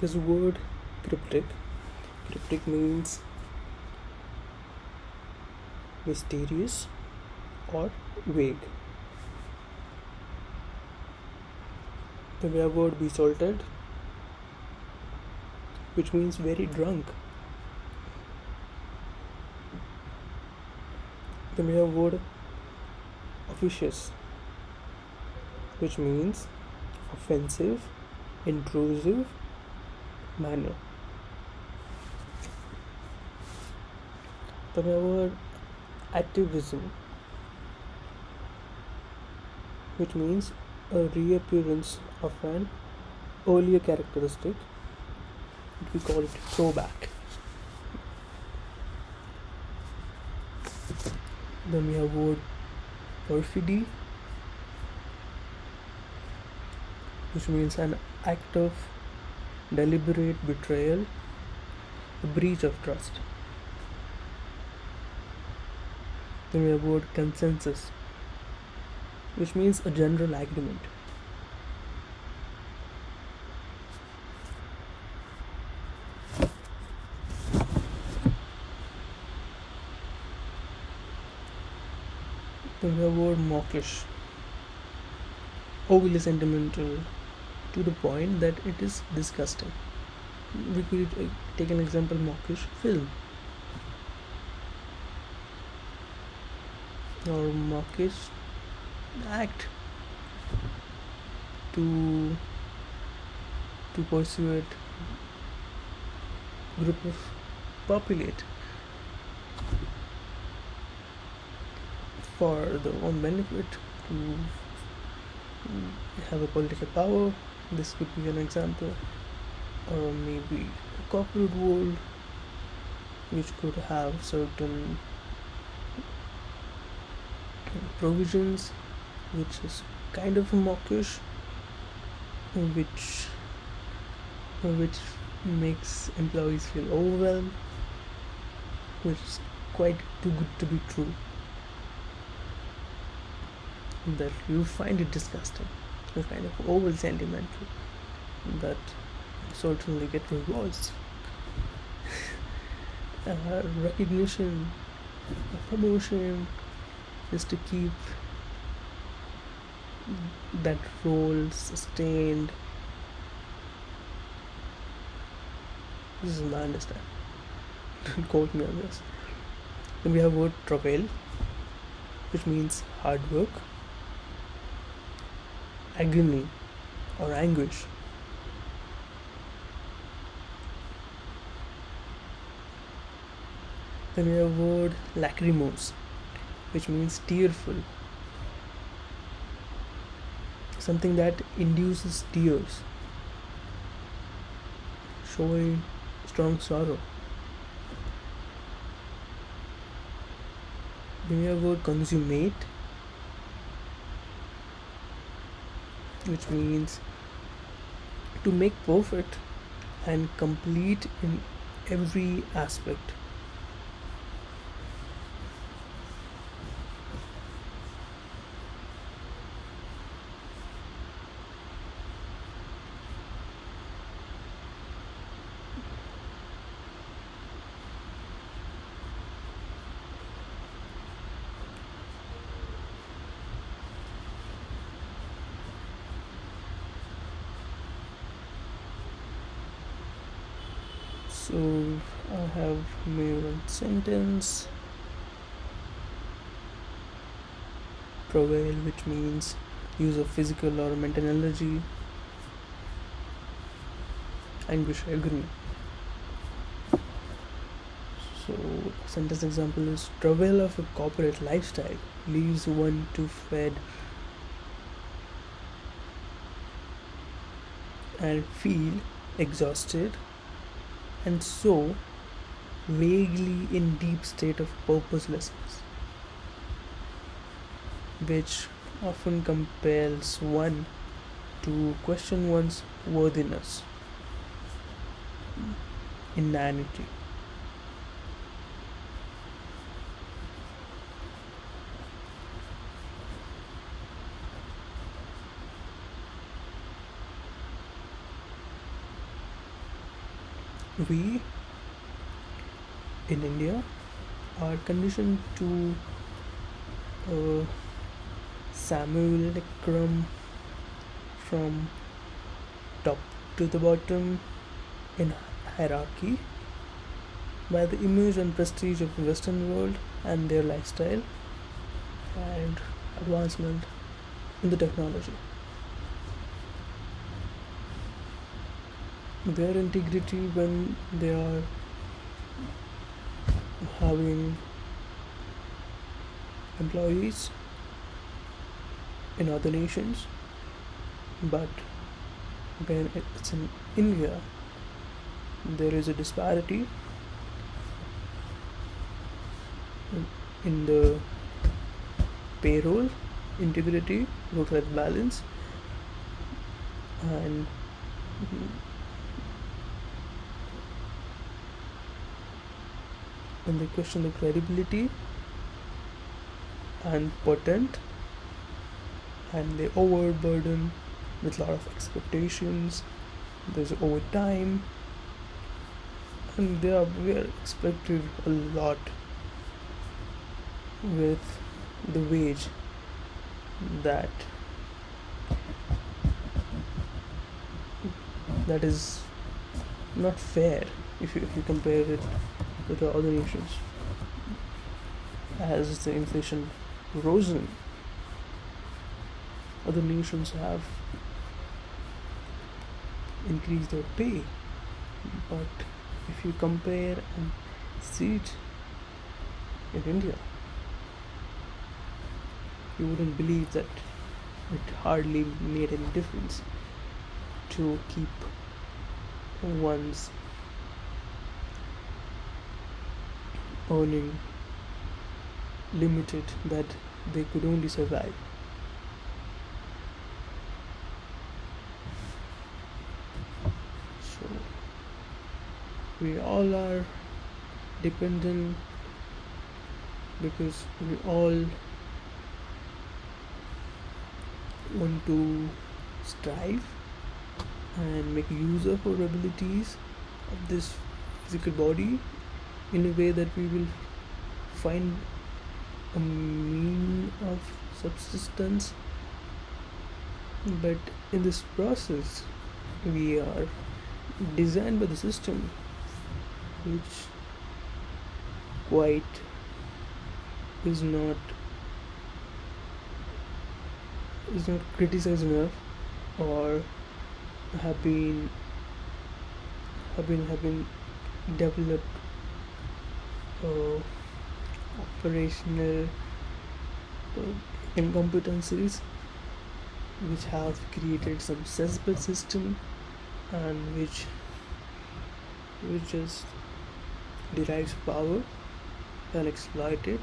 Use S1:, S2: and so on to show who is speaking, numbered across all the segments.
S1: This word cryptic. Cryptic means mysterious or vague. Then we have word besotted, which means very drunk. Then we have word officious, which means offensive, intrusive manner. Then we have word activism, which means a reappearance of an earlier characteristic. We call it throwback. Then we have word perfidy, which means an act of deliberate betrayal, a breach of trust. Then we have word consensus, which means a general agreement. Then we have word mawkish, overly sentimental to the point that it is disgusting. We could take an example: mawkish film or mawkish act to persuade group of populate for their own benefit, to have a political power. This could be an example. Or maybe a corporate world which could have certain provisions which is kind of mawkish, which makes employees feel overwhelmed, which is quite too good to be true, that you find it disgusting, you kind of overly sentimental, that certainly get rewards, recognition, promotion, just to keep that role sustained. This is my understanding. Don't quote me on this. Then we have word travail, which means hard work, agony or anguish. Then we have word lachrymose, which means tearful, something that induces tears, showing strong sorrow. Then we have word consummate, which means to make perfect and complete in every aspect. So I have made one sentence. Prevail, which means use of physical or mental energy. Anguish, agony. So sentence example is: travail of a corporate lifestyle leaves one too fed and feel exhausted, and so vaguely in deep state of purposelessness, which often compels one to question one's worthiness, inanity. we in India are conditioned to uh, simulacrum from top to the bottom in hierarchy by the image and prestige of the Western world and their lifestyle and advancement in the technology. Their integrity when they are having employees in other nations, but when it's in India, there is a disparity in the payroll, integrity, work-life balance, and they question the credibility and potent, and they overburden with a lot of expectations. There's overtime, and we are expected a lot with the wage that is not fair if you compare it with the other nations. As the inflation risen, other nations have increased their pay, but if you compare and see it in India, you wouldn't believe that it hardly made any difference to keep one's earning limited, that they could only survive. So we all are dependent because we all want to strive and make use of our abilities of this physical body in a way that we will find a mean of subsistence, but in this process we are designed by the system which quite is not criticized enough, or have been developed operational incompetencies which have created some sensible system, and which just derives power and exploit it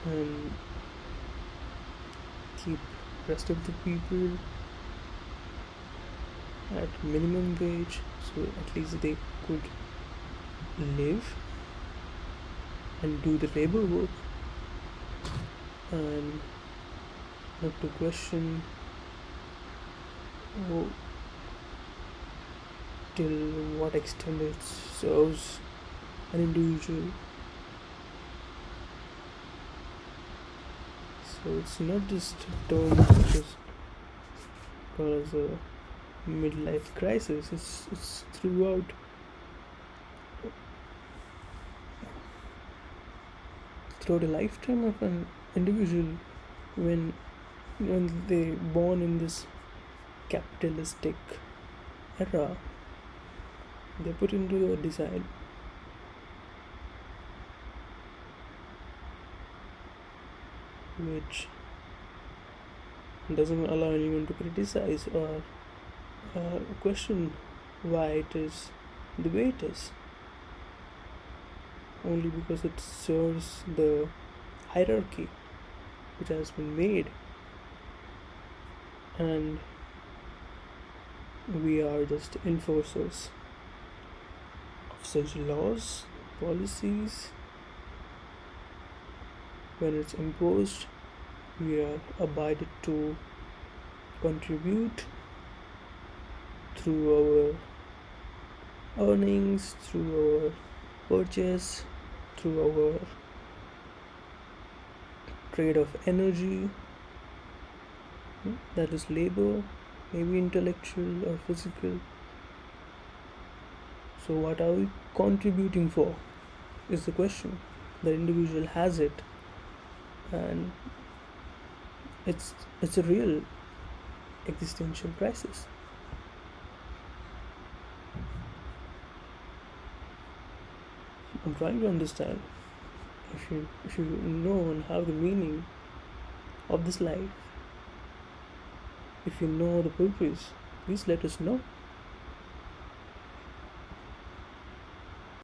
S1: and keep rest of the people at minimum wage, so at least they could live and do the labor work, and not to question till what extent it serves an individual. So it's not just a term which is called as a midlife crisis, it's throughout a lifetime of an individual. When they born in this capitalistic era, they put into a design which doesn't allow anyone to criticize or question why it is the way it is, only because it serves the hierarchy which has been made, and we are just enforcers of such laws, policies. When it's imposed, we are abided to contribute through our earnings, through our purchase, through our trade of energy, that is labor, maybe intellectual or physical. So, what are we contributing for? Is the question. The individual has it, and it's a real existential crisis. I'm trying to understand. If you know and have the meaning of this life, if you know the purpose, please let us know.